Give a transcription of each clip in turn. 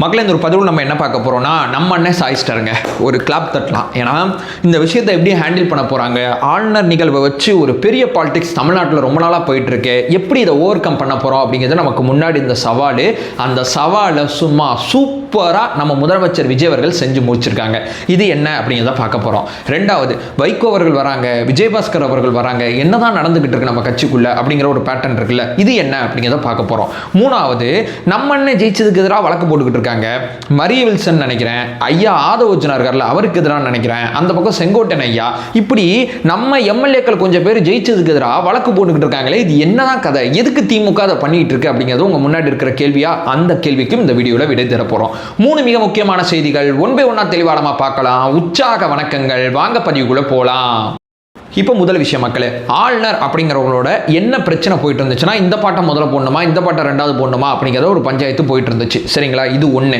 மக்களே இந்த ஒரு பதிவில் நம்ம என்ன பார்க்க போகிறோம்னா நம்ம அண்ணன் சாய்ஸ்டருங்க ஒரு கிளாப் தட்டலாம். ஏன்னா இந்த விஷயத்தை எப்படி ஹேண்டில் பண்ண போகிறாங்க, ஆளுநர் நிகழ்வை வச்சு ஒரு பெரிய பாலிடிக்ஸ் தமிழ்நாட்டில் ரொம்ப நாளாக போயிட்டுருக்கு, எப்படி இதை ஓவர் கம் பண்ண போகிறோம் அப்படிங்கிறது நமக்கு முன்னாடி இந்த சவால். அந்த சவாலை சும்மா சூப்பராக நம்ம முதலமைச்சர் விஜய் அவர்கள் செஞ்சு முடிச்சிருக்காங்க. இது என்ன அப்படிங்கிறத பார்க்க போகிறோம். ரெண்டாவது, வைகோ அவர்கள் வராங்க, விஜயபாஸ்கர் அவர்கள் வராங்க, என்னதான் நடந்துகிட்டு இருக்கு நம்ம கட்சிக்குள்ள அப்படிங்கிற ஒரு பேட்டர்ன் இருக்குல்ல, இது என்ன அப்படிங்கிறத பார்க்க போகிறோம். மூணாவது, நம்ம அண்ணன் ஜெயிச்சதுக்கு எதிராக வழக்கு போட்டுக்கிட்டு மரிய வில்சன் நினைக்கிறேன், ஐயா ஆதவர்ஜுனா இருக்கார்ல அவருக்கு எதிராக நினைக்கிறேன், அந்த பக்கம் செங்கோட்டன் ஐயா, இப்படி நம்ம எம்எல்ஏக்கள் கொஞ்சம் பேர் ஜெயிச்சதுக்கு எதிராக வழக்கு போட்டுக்கிட்டு இருக்காங்களே, இது என்னதான் கதை, எதுக்கு திமுக அதை பண்ணிட்டு இருக்கு அப்படிங்கிறது உங்க முன்னாடி இருக்கிற கேள்வியா? அந்த கேள்விக்கும் இந்த வீடியோல விடை தர போறோம். 3 மிக முக்கியமான செய்திகள் ஒன் பை ஒன்னா தெளிவாடமா பார்க்கலாம். உற்சாக வணக்கங்கள், வாங்க பதிவுக்குள்ள போலாம். இப்போ முதல் விஷயம் மக்களே, ஆளுநர் அப்படிங்கிறவங்களோட என்ன பிரச்சனை போயிட்டு இருந்துச்சுன்னா, இந்த பாட்டை முதல்ல போடணுமா, இந்த பாட்டை ரெண்டாவது போடணுமா அப்படிங்கிறத ஒரு பஞ்சாயத்து போயிட்டு இருந்துச்சு. சரிங்களா, இது ஒன்று.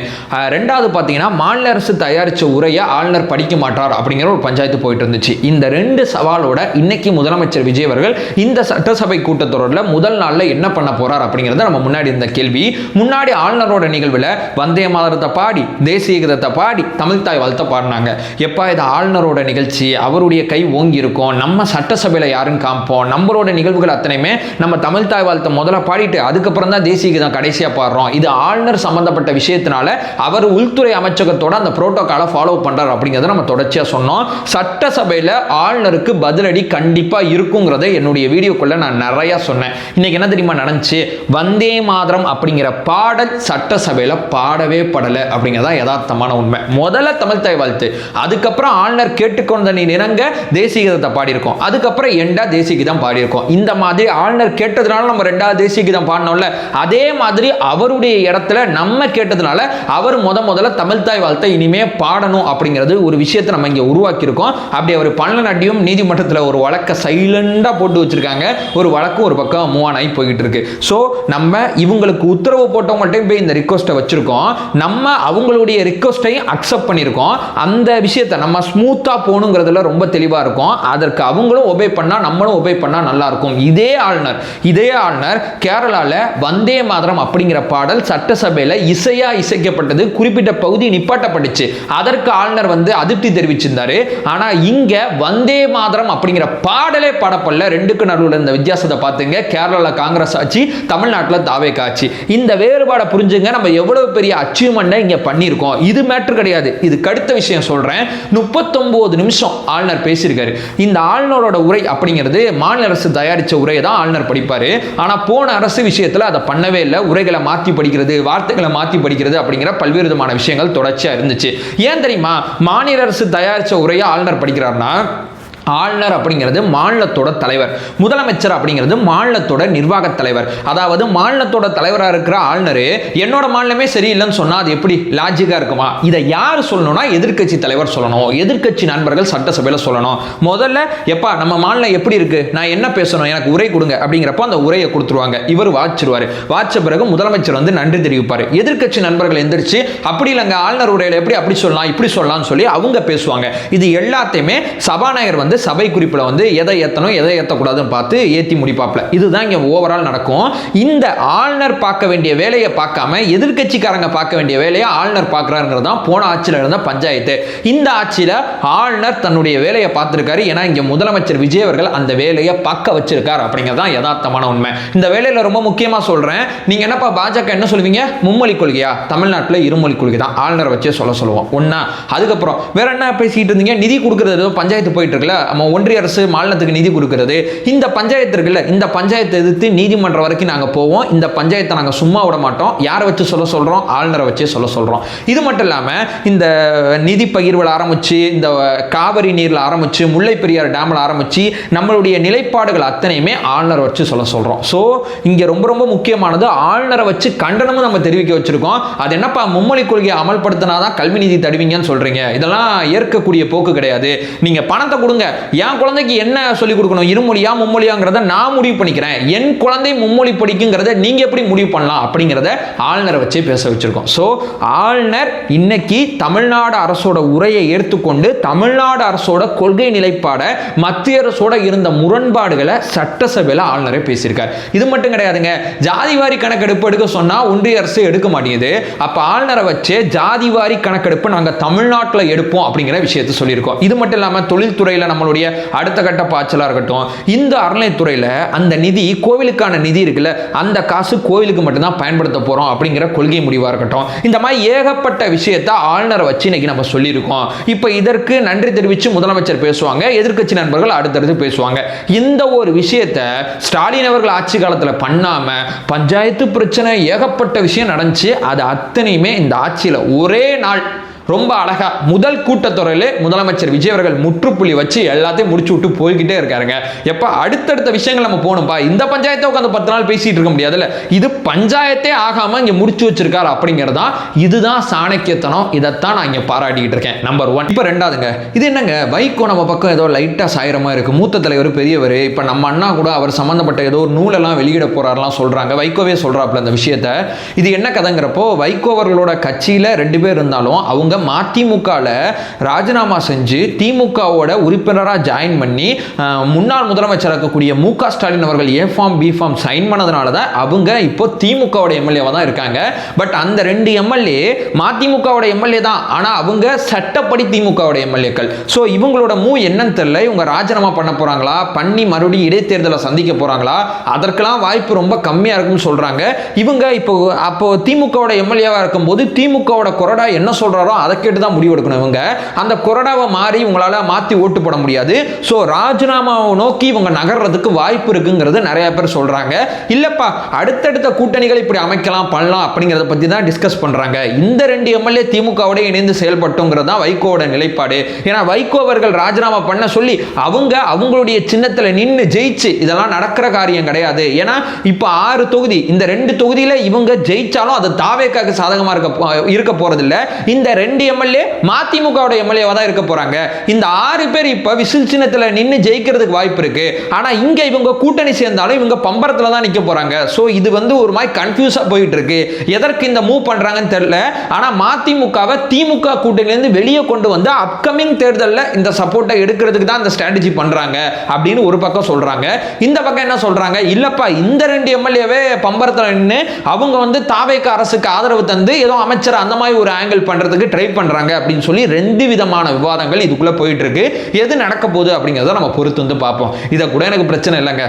ரெண்டாவது பார்த்தீங்கன்னா, மாநில அரசு தயாரித்த உரையை ஆளுநர் படிக்க மாட்டார் அப்படிங்கிற ஒரு பஞ்சாயத்து போயிட்டு இருந்துச்சு. இந்த 2 சவாலோட இன்னைக்கு முதலமைச்சர் விஜய் அவர்கள் இந்த சட்டசபை கூட்டத்தொடரில் முதல் நாளில் என்ன பண்ண போறார் அப்படிங்கிறத நம்ம முன்னாடி இருந்த கேள்வி. முன்னாடி ஆளுநரோட நிகழ்வில் வந்தே மாதரத்தை பாடி, தேசிய கீதத்தை பாடி, தமிழ் தாய் வாழ்த்தை பாடினாங்க. எப்பா இது ஆளுநரோட நிகழ்ச்சி, அவருடைய கை ஓங்கி இருக்கும், நம்ம சட்டசபையில் யாருன்னு காமிப்போம், நம்மளோட நிகழ்வுகள் அத்தனையுமே நம்ம தமிழ் தாய் வாழ்த்தை முதல்ல பாடிட்டு அதுக்கப்புறம் தான் தேசிய கீதம் கடைசியாக பாடுறோம். இது ஆளுநர் சம்பந்தப்பட்ட விஷயத்தினால அவர் உள்துறை அமைச்சகத்தோட அந்த புரோட்டோகாலை ஃபாலோ பண்றார் அப்படிங்கிறத நம்ம தொடர்ச்சியாக சொன்னோம். சட்டசபையில் ஆளுநருக்கு பதிலடி கண்டிப்பாக இருக்குங்கிறத என்னுடைய வீடியோக்குள்ள நான் நிறைய சொன்னேன். இன்னைக்கு என்ன தெரியுமா நடந்துச்சு, வந்தே மாதரம் அப்படிங்கிற பாடல் சட்டசபையில் பாடவே படலை அப்படிங்கிறதா யதார்த்தமான உண்மை. முதல்ல தமிழ் தாய் வாழ்த்து, அதுக்கப்புறம் ஆளுநர் கேட்டுக்கொண்ட நிறங்க தேசிய கீதத்தை பாடி இருக்கோம், அதுக்கப்புறம் எண்டா தேசிய கீதம் பாடி இருக்கோம். இந்த மாதிரி ஆளுநர் கேட்டதுனால நம்ம ரெண்டாவது தேசிய கீதம் பாடணும்ல, அதே மாதிரி அவருடைய இடத்துல நம்ம கேட்டதுனால அவர் முதல்ல தமிழ் தாய் வாழ்த்தை இனிமே பாடணும் அப்படிங்கிறது ஒரு விஷயத்தை நம்ம இங்க உருவாக்கி இருக்கோம். அப்படி அவர் பழனியும் நீதிமன்றத்தில் ஒரு வழக்கை சைலண்டா போட்டு வச்சிருக்காங்க. ஒரு வழக்கு ஒரு பக்கம் மூவ் ஆகி போய்கிட்டு இருக்கு. ஸோ நம்ம இவங்களுக்கு உத்தரவு போட்டவங்கள்ட்டையும் போய் இந்த ரிக்வஸ்ட்டை வச்சிருக்கோம், நம்ம அவங்களுடைய ரிக்வஸ்ட்டையும் அக்செப்ட் பண்ணியிருக்கோம். அந்த விஷயத்தை நம்ம ஸ்மூத்தா போகணுங்கிறதுல ரொம்ப தெளிவா இருக்கும். அதற்கு அவங்களும் ஒபே பண்ணா நம்மளும் ஒபே பண்ணா நல்லா இருக்கும். இதே ஆளுநர் கேரளால வந்தே மாதரம் அப்படிங்கிற பாடல் சட்டசபையில் இசையா இசைக்கப்பட்டது, குறிப்பிட்ட பகுதி நிப்பாட்டப்பட்டுச்சு. அதற்கு ஆளுநர் அதிருப்தி தெரிவிச்சிருந்தாரு. ஆனா இங்க வந்தே மாதரம் அப்படிங்கிற பாடலே பாடப்படல. ரெண்டுக்கு நடுவில் இந்த வித்தியாசத்தை பார்த்துங்க. கேரளால காங்கிரஸ் ஆட்சி, தமிழ்நாட்டில் தாவே காட்சி. இந்த வேறுபாடை புரிஞ்சுங்க. நம்ம எவ்வளவு பெரிய அச்சீவ்மெண்ட் இங்க பண்ணியிருக்கோம். இது மேட்டர் கிடையாது. இதுக்கு அடுத்த விஷயம் சொல்றேன். 39 நிமிஷம் ஆளுநர் பேசியிருக்காரு. இந்த ஆளுநரோட உரை அப்படிங்கிறது மாநில அரசு தயாரிச்ச உரையை தான் ஆளுநர் படிப்பாரு. ஆனா போன அரசு விஷயத்துல அதை பண்ணவே இல்லை. உரைகளை மாற்றி படிக்கிறது, வார்த்தைகளை மாற்றி படிக்கிறது அப்படிங்கிற பல்வேறு விதமான விஷயங்கள் தொடர்ச்சியா இருந்துச்சு. ஏன் தெரியுமா, மாநில அரசு தயாரிச்ச உரையை ஆளுநர் படிக்கிறார்னா, ஆளுநர் அப்படிங்கிறது மாநிலத்தோட தலைவர், முதலமைச்சர் அப்படிங்கிறது மாநிலத்தோட நிர்வாக தலைவர். அதாவது மாநிலத்தோட தலைவராக இருக்கிற ஆளுநர் என்னோட மாநிலமே சரியில்லைன்னு சொன்னா அது எப்படி லாஜிக்கா இருக்குமா? இதை யார் சொல்லணும்னா எதிர்க்கட்சி தலைவர் சொல்லணும், எதிர்க்கட்சி நண்பர்கள் சட்டசபையில் சொல்லணும். முதல்ல எப்பா நம்ம மாநிலம் எப்படி இருக்கு, நான் என்ன பேசணும், எனக்கு உரை கொடுங்க அப்படிங்கிறப்ப அந்த உரையை கொடுத்துருவாங்க. இவர் வாச்சிருவாரு. வாச்ச பிறகு முதலமைச்சர் நன்றி தெரிவிப்பார். எதிர்க்கட்சி நண்பர்கள் எந்திரிச்சு அப்படி இல்லைங்க ஆளுநர் உரையில் எப்படி அப்படி சொல்லலாம் இப்படி சொல்லலாம்னு சொல்லி அவங்க பேசுவாங்க. இது எல்லாத்தையுமே சபாநாயகர் சபை குறிப்பில் எதை ஏற்றணும் எதை ஏற்றக்கூடாதுன்னு பார்த்து ஏற்றி முடிப்பாப்ல. இதுதான் இங்கே ஓவரால் நடக்கும். இந்த ஆளுநர் பார்க்க வேண்டிய வேலையை பார்க்காம எதிர்க்கட்சிக்காரங்க பார்க்க வேண்டிய வேலையை ஆளுநர் பார்க்குறாருங்கிறது தான் போன ஆட்சியில் இருந்த பஞ்சாயத்து. இந்த ஆட்சியில் ஆளுநர் தன்னுடைய வேலையை பார்த்துருக்காரு. ஏன்னா இங்கே முதலமைச்சர் விஜய் அவர்கள் அந்த வேலையை பார்க்க வச்சிருக்கார் அப்படிங்கிறது தான் யதார்த்தமான உண்மை. இந்த வேலையில் ரொம்ப முக்கியமாக சொல்கிறேன். நீங்கள் என்னப்பா பாஜக என்ன சொல்லுவீங்க, மும்மொழி கொள்கையா? தமிழ்நாட்டில் இருமொழி கொள்கை தான், ஆளுநர் வச்சே சொல்லுவோம் ஒன்னா. அதுக்கப்புறம் வேற என்ன பேசிட்டு இருந்தீங்க, நிதி கொடுக்கறது பஞ்சாயத்து போயிட்டு இருக்குல்ல, ஒன்றிய அரசு மாநிலத்துக்கு நிதி கொடுக்கிறது. இந்த பஞ்சாயத்து இருக்குல்ல, இந்த பஞ்சாயத்தை எதிர்த்து நீதிமன்றம் வரைக்கும் நாங்கள் போவோம். இந்த பஞ்சாயத்தை நாங்கள் சும்மா விட மாட்டோம். யாரை வச்சு சொல்றோம், ஆளுநரை வச்சு சொல்றோம். இது மட்டும் இல்லாமல் இந்த நிதி பகிர்வில் ஆரம்பிச்சு, இந்த காவிரி நீரில் ஆரம்பிச்சு, முல்லை பெரியார் டேமில் ஆரம்பிச்சு நம்மளுடைய நிலைப்பாடுகள் அத்தனையுமே ஆளுநரை வச்சு சொல்றோம். ஸோ இங்க ரொம்ப ரொம்ப முக்கியமானது ஆளுநரை வச்சு கண்டனமும் நம்ம தெரிவிக்க வச்சிருக்கோம். அது என்னப்பா மும்மொழி கொள்கையை அமல்படுத்தினாதான் கல்வி நிதி தடுவீங்கன்னு சொல்றீங்க, இதெல்லாம் ஏற்கக்கூடிய போக்கு கிடையாது. நீங்க பணத்தை கொடுங்க, என் குழந்தைக்கு என்ன சொல்லிக் கொடுக்கணும், இருமொழியா மும்மொழியாங்கிறத நான் முடிவு பண்ணிக்கிறேன், என் குழந்தை மும்மொழி படிக்குங்கிறத நீங்க எப்படி முடிவு பண்ணலாம் அப்படிங்கிறத ஆளுநரை வச்சு பேச வச்சிருக்கோம். ஸோ ஆளுநர் இன்னைக்கு தமிழ்நாடு அரசோட உரையை ஏற்றுக்கொண்டு தமிழ்நாடு அரசோட கொள்கை நிலைப்பாட மத்திய அரசோட இருந்த முரண்பாடுகளை சட்டசபையில் ஆளுநரை பேசியிருக்கார். இது மட்டும் கிடையாதுங்க, ஜாதிவாரி கணக்கெடுப்பு எடுக்க சொன்னா ஒன்றிய அரசு எடுக்க மாட்டேங்குது. அப்ப ஆளுநரை வச்சு ஜாதிவாரி கணக்கெடுப்பு நாங்க தமிழ்நாட்டில் எடுப்போம் அப்படிங்கிற விஷயத்தை சொல்லியிருக்கோம். இது மட்டும் இல்லாம தொழில்துறையில நம்மளுடைய அடுத்த கட்ட பாய்ச்சலா இருக்கட்டும், இந்த அறநிலைத்துறையில அந்த நிதி, கோவிலுக்கான நிதி இருக்குல்ல, அந்த காசு கோவிலுக்கு மட்டும்தான் பயன்படுத்த போறோம் அப்படிங்கிற கொள்கை முடிவா இருக்கட்டும், இந்த மாதிரி ஏகப்பட்ட விஷயத்தை ஆளுநரை வச்சு இன்னைக்கு நம்ம சொல்லியிருக்கோம். இப்ப இதற்கு நன்றி தெரிவித்து முதலமைச்சர் பேசுவாங்க, எதிர்க்கட்சி நண்பர்கள் அடுத்தடுத்து பேசுவாங்க. இந்த ஒரு விஷயத்தை ஸ்டாலின் அவர்கள் ஆட்சி காலத்தில் பண்ணாம பஞ்சாயத்து பிரச்சனை ஏகப்பட்ட விஷயம் நடந்துச்சு. அது அத்தனையுமே இந்த ஆட்சியில் ஒரே நாள் ரொம்ப அழகா முதல் கூட்டத்தொடரிலே முதலமைச்சர் விஜய் அவர்கள் முற்றுப்புள்ளி வச்சு எல்லாத்தையும் முடிச்சு விட்டு போய்கிட்டே இருக்காருங்க. எப்ப அடுத்தடுத்த விஷயங்கள் நம்ம போகணும்பா, இந்த பஞ்சாயத்தை உட்காந்து 10 நாள் பேசிட்டு இருக்க முடியாதுல்ல, இது பஞ்சாயத்தே ஆகாம இங்க முடிச்சு வச்சிருக்காரு அப்படிங்கிறதா, இதுதான் சாணக்கியத்தனம். இதைத்தான் நான் இங்க பாராட்டிக்கிட்டு இருக்கேன். நம்பர் 1. இப்ப ரெண்டாவதுங்க, இது என்னங்க வைகோ நம்ம பக்கம் ஏதோ லைட்டா சாயிரமா இருக்கு, மூத்த தலைவர் பெரியவர், இப்ப நம்ம அண்ணா கூட அவர் சம்பந்தப்பட்ட ஏதோ ஒரு நூலெல்லாம் வெளியிட போறாருலாம் சொல்றாங்க, வைகோவே சொல்றாப்புல அந்த விஷயத்த. இது என்ன கதைங்கிறப்போ, வைகோ அவர்களோட கட்சியில 2 பேர் இருந்தாலும் அவங்க மதிமுகவில் ராஜினாமா செஞ்சு திமுகவோட உறுப்பினராக ஜாயின் பண்ணி முன்னாள் முதலமைச்சர் இருக்கக்கூடிய மு.க. ஸ்டாலின் அவர்கள் A form B form sign பண்ணதுனால தான் அவங்க இப்போ திமுகவோட எம்எல்ஏவாக தான் இருக்காங்க. பட் அந்த 2 எம்எல்ஏ மதிமுகவோட எம்எல்ஏ தான், ஆனால் அவங்க சட்டப்படி திமுகவோட எம்எல்ஏக்கள். ஸோ இவங்களோட என்னன்னு தெரியல, இவங்க ராஜினாமா பண்ண போறாங்களா, பண்ணி மறுபடியும் இடைத்தேர்தலை சந்திக்க போறாங்களா, அதற்கெல்லாம் வாய்ப்பு ரொம்ப கம்மியாக இருக்குன்னு சொல்றாங்க. இவங்க அப்போ திமுகவோட எம்எல்ஏவாக இருக்கும்போது திமுகவோட கொறடா என்ன சொல்றாரோ அதை கேட்டு தான் முடிவு எடுக்கணும். இவங்க அந்த கொறடாவை மாறி உங்களால மாத்தி ஓட்டு போட முடியாது. சோ ராஜினாமாவை நோக்கி இவங்க நகர்றதுக்கு வாய்ப்பு இருக்குங்கிறது நிறைய பேர் சொல்றாங்க. இல்லப்பா அடுத்தடுத்த கூட்டணிகள் இப்படி அமைக்கலாம் பண்ணலாம் அப்படிங்கறத பத்தி தான் டிஸ்கஸ் பண்றாங்க. இந்த 2 எம்எல்ஏ திமுகவோட இணைந்து செயல்பட்டோங்கிறது தான் வைகோவோட நிலைப்பாடு. ஏன்னா வைகோ அவர்கள் ராஜினாமா பண்ண சொல்லி அவங்களுடைய சின்னத்துல நின்று ஜெயிச்சு இதெல்லாம் நடக்கிற காரியம் கிடையாது. ஏன்னா இப்ப 6 தொகுதி, இந்த 2 தொகுதியில இவங்க ஜெயிச்சாலும் அது தாவேக்காக்கு சாதகமா இருக்க போறதில்ல. இந்த 2 எம்எல்ஏ மதிமுகவோட எம்எல்ஏவா தான் இருக்க போறாங்க. இந்த 6 பேர் இப்ப விசில் சின்னத்துல நின்னு ஜெயிக்கிறதுக்கு வாய்ப்பு இருக்கு. ஆனா இங்க இவங்க கூட்டணி சேர்ந்தாலும் இவங்க பம்பரத்துல தான் நிக்க போறாங்க. சோ இது ஒரு மாதிரி கன்ஃபியூஸா போயிட்டு இருக்கு. எதற்கு இந்த மூவ் பண்றாங்கன்னு தெரியல. ஆனா மதிமுகவை திமுக கூட்டணியில இருந்து வெளியே கொண்டு வந்து அப்கமிங் தேர்தல்ல இந்த சப்போர்ட்டை எடுக்கிறதுக்கு தான் இந்த ஸ்ட்ராட்டஜி பண்றாங்க அப்படின்னு ஒரு பக்கம் சொல்றாங்க. இந்த பக்கம் என்ன சொல்றாங்க, இல்லப்பா இந்த 2 எம்எல்ஏவே பம்பரத்துல நின்னு அவங்க தாவேக அரசுக்கு ஆதரவு தந்து ஏதோ அமைச்சர் அந்த மாதிரி ஒரு ஆங்கிள் பண்றதுக்கு ட்ரை பண்றாங்க அப்படின்னு சொல்லி 2 விதமான விவாதங்கள் இதுக்குள்ள போயிட்டு இருக்கு. எது நடக்க போகுது அப்படிங்கிறத நம்ம பொறுத்து பார்ப்போம். இதை கூட எனக்கு பிரச்சனை இல்லைங்க.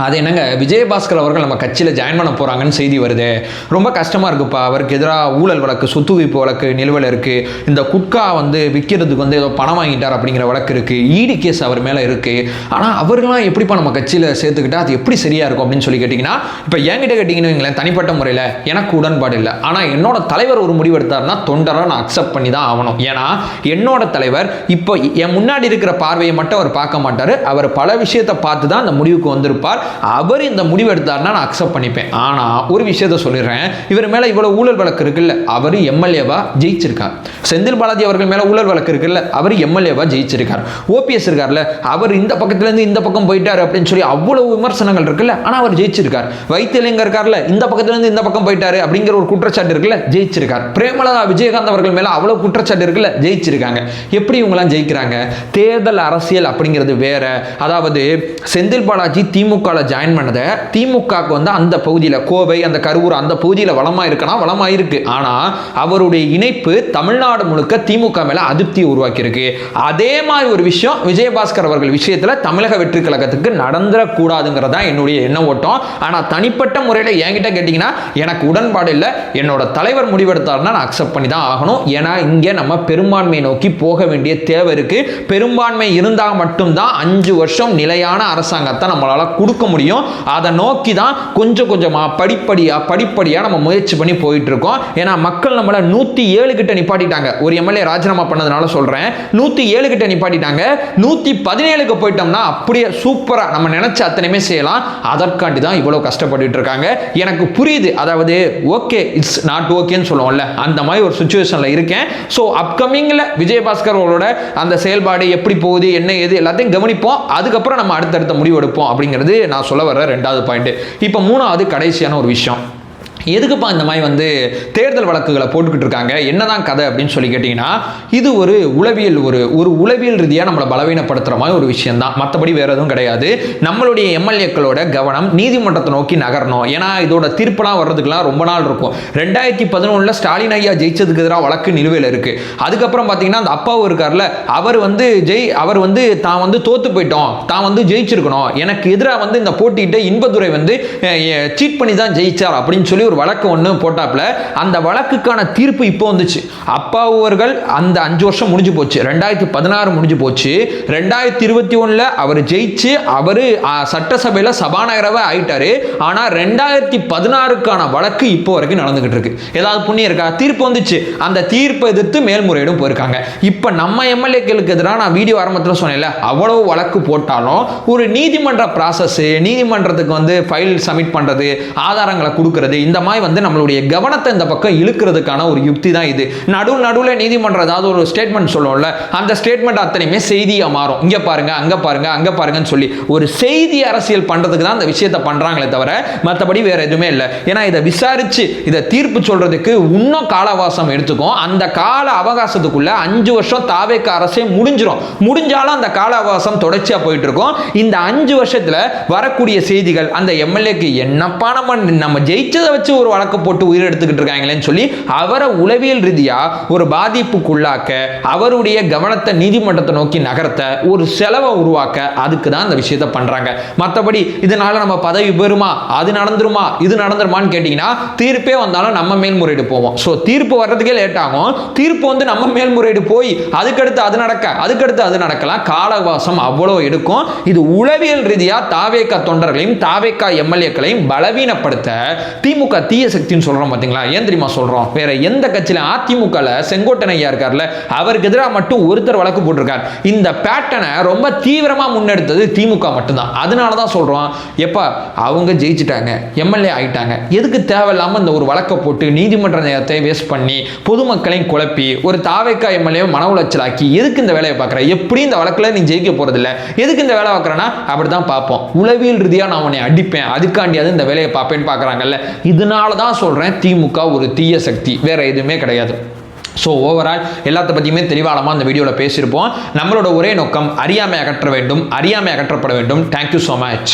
அது என்னங்க, விஜயபாஸ்கர் அவர்கள் நம்ம கட்சியில் ஜாயின் பண்ண போகிறாங்கன்னு செய்தி வருது. ரொம்ப கஷ்டமாக இருக்குப்பா. அவருக்கு எதிராக ஊழல் வழக்கு, சொத்து குவிப்பு வழக்கு நிலுவையில் இருக்குது. இந்த குட்கா விற்கிறதுக்கு ஏதோ பணம் வாங்கிட்டார் அப்படிங்கிற வழக்கு இருக்குது. ஈடி கேஸ் அவர் மேலே இருக்குது. ஆனால் அவர்களாம் எப்படிப்பா நம்ம கட்சியில் சேர்த்துக்கிட்டா அது எப்படி சரியாக இருக்கும் அப்படின்னு சொல்லி கேட்டிங்கன்னா, இப்போ என்கிட்ட கேட்டிங்கன்னு வைங்களேன், தனிப்பட்ட முறையில் எனக்கு உடன்பாடு இல்லை. ஆனால் என்னோட தலைவர் ஒரு முடிவு எடுத்தார்னா தொண்டராக நான் அக்செப்ட் பண்ணி தான் ஆகணும். ஏன்னா என்னோட தலைவர் இப்போ என் முன்னாடி இருக்கிற பார்வையை மட்டும் அவர் பார்க்க மாட்டார். அவர் பல விஷயத்தை பார்த்து தான் அந்த முடிவுக்கு வந்திருப்பார். அவர் இந்த முடிவு எடுத்தார்னா நான் அக்செப்ட் பண்ணிப்பேன். ஆனா ஒரு விஷயத்தை சொல்லிடுறேன், இவர் மேல இவ்வளவு ஊழல் வழக்கு இருக்குல்ல, அவர் எம்எல்ஏவா ஜெயிச்சிருக்கார். செந்தில் பாலாஜி அவர்கள் மேல ஊழல் வழக்கு இருக்குல்ல, அவர் எம்எல்ஏவா ஜெயிச்சிருக்கார். ஓபிஎஸ் இருக்கார்ல, அவர் இந்த பக்கத்துல இருந்து இந்த பக்கம் போயிட்டார் அப்படின்னு சொல்லி அவ்வளவு விமர்சனங்கள் இருக்குல்ல, ஆனா அவர் ஜெயிச்சிருக்கார். வைத்தியலிங்கம் இருக்கார்ல, இந்த பக்கத்துல இருந்து இந்த பக்கம் போயிட்டாரு அப்படிங்கிற ஒரு குற்றச்சாட்டு இருக்குல்ல, ஜெயிச்சிருக்கார். பிரேமலதா விஜயகாந்த் அவர்கள் மேல அவ்வளவு குற்றச்சாட்டு இருக்குல்ல, ஜெயிச்சிருக்காங்க. எப்படி இவங்கெல்லாம் ஜெயிக்கிறாங்க? தேர்தல் அரசியல் அப்படிங்கிறது வேற. அதாவது செந்தில் பாலாஜி திமுக ஜாயின் பண்ணத திமுகக்கு அந்த பகுதியில் கோவை, அந்த கரூர், அந்த பகுதியில் வளமா இருக்கனா வளமா இருக்கு. ஆனா அவருடைய இணைப்பு தமிழ்நாடு முழுக்க திமுக மேல அதிருப்தியை உருவாக்கி இருக்கு. அதே மாதிரி ஒரு விஷயம் விஜயபாஸ்கர் அவர்கள் விஷயத்துல தமிழக வெற்றி கழகத்துக்கு நடந்துடக்கூடாதுங்கிறதா என்னுடைய எண்ண ஓட்டம். ஆனா தனிப்பட்ட முறையில் என்கிட்ட கேட்டீங்கன்னா எனக்கு உடன்பாடு இல்லை. என்னோட தலைவர் முடிவெடுத்தாருன்னா நான் அக்செப்ட் பண்ணி தான் ஆகணும். ஏன்னா இங்கே நம்ம பெரும்பான்மையை நோக்கி போக வேண்டிய தேவை இருக்கு. பெரும்பான்மை இருந்தால் மட்டும்தான் 5 வருஷம் நிலையான அரசாங்கத்தை நம்மளால கொடுக்க முடியும். அதை நோக்கி தான் கொஞ்சம் கொஞ்சமாக படிப்படியாக நம்ம முயற்சி பண்ணி போயிட்டு இருக்கோம். ஏன்னா மக்கள் நம்மள 107 கிட்ட நிப்பாட்டிட்டாங்க. ஒரு எம்எல்ஏ ராஜினாமா பண்ணதுனால சொல்றேன், 107 கிட்ட நிப்பாட்டிட்டாங்க. 117க்கு போயிட்டோம்னா அப்படியே சூப்பரா நம்ம நினைச்ச அத்தனையுமே செய்யலாம். அதற்காண்டி தான் இவ்வளவு கஷ்டப்பட்டு இருக்காங்க. எனக்கு புரியுது. அதாவது ஓகே இட்ஸ் நாட் ஓகேன்னு சொல்லுவோம்ல, அந்த மாதிரி ஒரு சிச்சுவேஷன்ல இருக்கேன். ஸோ அப்கமிங்ல விஜயபாஸ்கர் அவரோட அந்த செயல்பாடு எப்படி போகுது, என்ன ஏது எல்லாத்தையும் கவனிப்போம். அதுக்கப்புறம் நம்ம அடுத்தடுத்த முடிவு எடுப்போம் அப்படிங்கிறது நான் சொல்ல வர 2வது பாயிண்ட். இப்போ 3வது கடைசியான ஒரு விஷயம், எதுக்குப்பா இந்த மாதிரி தேர்தல் வழக்குகளை போட்டுக்கிட்டு இருக்காங்க, என்னதான் கதை அப்படின்னு சொல்லி கேட்டிங்கன்னா, இது ஒரு உளவியல் ரீதியாக நம்மளை பலவீனப்படுத்துகிற மாதிரி ஒரு விஷயம் தான், மற்றபடி வேறு எதுவும் கிடையாது. நம்மளுடைய எம்எல்ஏக்களோட கவனம் நீதிமன்றத்தை நோக்கி நகரணும். ஏன்னா இதோட தீர்ப்பெல்லாம் வர்றதுக்குலாம் ரொம்ப நாள் இருக்கும். 2011 ஸ்டாலின் ஐயா ஜெயிச்சதுக்கு எதிராக வழக்கு நிலுவையில் இருக்கு. அதுக்கப்புறம் பார்த்தீங்கன்னா அந்த அப்பாவும் இருக்கார்ல, அவர் தான் தோத்து போயிட்டோம், தான் ஜெயிச்சிருக்கணும், எனக்கு எதிராக இந்த போட்டியிட்ட இன்பதுரை சீட் பண்ணி தான் ஜெயிச்சார் அப்படின்னு சொல்லி ஒரு வழக்கு ஒன்று போட்டாப்ல. அந்த வழக்குக்கான தீர்ப்பு இப்போ வந்துச்சு. அப்பா அவர்கள் அந்த 5 வருஷம் முடிஞ்சு போச்சு, 2016 முடிஞ்சு போச்சு. 2021 அவர் ஜெயிச்சு அவர் சட்டசபையில் சபாநாயகராக ஆயிட்டாரு. ஆனால் 2016க்கான வழக்கு இப்போ வரைக்கும் நடந்துகிட்டு இருக்கு. ஏதாவது புண்ணியம் இருக்கா? தீர்ப்பு வந்துச்சு, அந்த தீர்ப்பை எதிர்த்து மேல்முறையீடும் போயிருக்காங்க. இப்போ நம்ம எம்எல்ஏக்களுக்கு எதிராக நான் வீடியோ ஆரம்பத்தில் சொன்னேன்ல, அவ்வளவு வழக்கு போட்டாலும் ஒரு நீதிமன்ற ப்ராசஸ், நீதிமன்றத்துக்கு ஃபைல் சப்மிட் பண்றது, ஆதாரங்களை கொடுக்கறது, இந்த மாதிரி நம்மளுடைய கவனத்தை இந்த பக்கம் இழுக்கிறதுக்கான ஒரு யுக்தி தான் இது. நடுவில் நீதிமன்றம் ஏதாவது ஒரு ஸ்டேட்மெண்ட் சொல்லுவோம்ல, அந்த ஸ்டேட்மெண்ட் அத்தனையுமே செய்தியா மாறும். இங்க பாருங்க, அங்க பாருங்க, அங்க பாருங்கன்னு சொல்லி ஒரு செய்தி அரசியல் பண்றதுக்கு தான் இந்த விஷயத்தை பண்றாங்களே தவிர மற்றபடி வேற எதுவுமே இல்லை. ஏன்னா இதை விசாரிச்சு இதை தீர்ப்பு சொல்றதுக்கு இன்னும் கால அவகாசம் எடுத்துக்கும். அந்த கால அவகாசத்துக்குள்ள 5 வருஷம் தாவேக அரசே முடிஞ்சாலும் அந்த கால அவகாசம் தொடர்ச்சியா போயிட்டு இருக்கும். இந்த 5 வருஷத்துல வரக்கூடிய செய்திகள், அந்த எம்எல்ஏக்கு என்னப்பா நம்ம ஜெயிச்சதை வச்சு ஒரு வழக்கு போட்டு உயிர் எடுத்துக்கிட்டு இருக்காங்களேன்னு சொல்லி அவரை உளவியல் ரீதியா ஒரு பாதிப்புக்குள்ளாக்க, அவருடைய கவனத்தை நீதிமன்றத்தை நோக்கி நகர்த்த, ஒரு செலவை உருவாக்க, அதுக்கு தான் இந்த விஷயத்தை பண்றாங்க. மற்றபடி இதனால நம்ம பதவி பெறுமா, அது நடந்துருமா, இது நடந்துருமான்னு கேட்டீங்கன்னா, தீர்ப்பே வந்தாலும் நம்ம மேல்முறையீடு போவோம். ஸோ தீர்ப்பு வர்றதுக்கே லேட் ஆகும். தீர்ப்பு நம்ம மேல்முறையீடு போய் அதுக்கடுத்து அது நடக்கலாம். காலவாசம் அவ்வளோ எடுக்கும். இது உளவியல் ரீதியா தாவேகா தொண்டர்களையும் தாவேகா எம்எல்ஏக்களையும் பலவீனப்படுத்த திமுக தீய சக்தின்னு சொல்றோம். பாத்தீங்களா? ஏன் தெரியுமா சொல்றோம்? வேற எந்த கட்சியில, அதிமுகல செங்கோட்டன் ஐயா இருக்கார்ல, அவருக்கு எதிராக மட்டும் ஒருத்தர் வழக்கு போட்டிருக்கார். இந்த பேட்டனை ரொம்ப தீவிரமா முன்னெடுத்தது திமுக மட்டும்தான். அதனாலதான் சொல்றோம், எப்ப அவங்க ஜெயிச்சிட்டாங்க, எம்எல்ஏ ஆயிட்டாங்க, எதுக்கு தேவையில்லாம இந்த ஒரு வழக்கை போட்டு நீதிமன்ற நேரத்தை வேஸ்ட் பண்ணி பொதுமக்களையும் குழப்பி ஒரு தாவேகா எம்எல்ஏ மன உளைச்சலாக்கி எதுக்கு இந்த வேலையை பார்க்குற? எப்படி இந்த வழக்கில் நீ ஜெயிக்க போறதில்லை, எதுக்கு இந்த வேலை பார்க்குறேன்னா அப்படிதான் பார்ப்போம். உளவியல் ரீதியாக நான் உன்னை அடிப்பேன், அதுக்காண்டியாவது இந்த வேலையை பார்ப்பேன்னு பார்க்குறாங்கல்ல. இதனால தான் சொல்றேன், திமுக ஒரு தீய சக்தி, வேற எதுவுமே கிடையாது. ஸோ ஓவரால் எல்லாத்த பற்றியுமே தெளிவாளமாக அந்த வீடியோவில் பேசியிருப்போம். நம்மளோட ஒரே நோக்கம் அறியாமை அகற்ற வேண்டும், அறியாமை அகற்றப்பட வேண்டும். Thank you so much.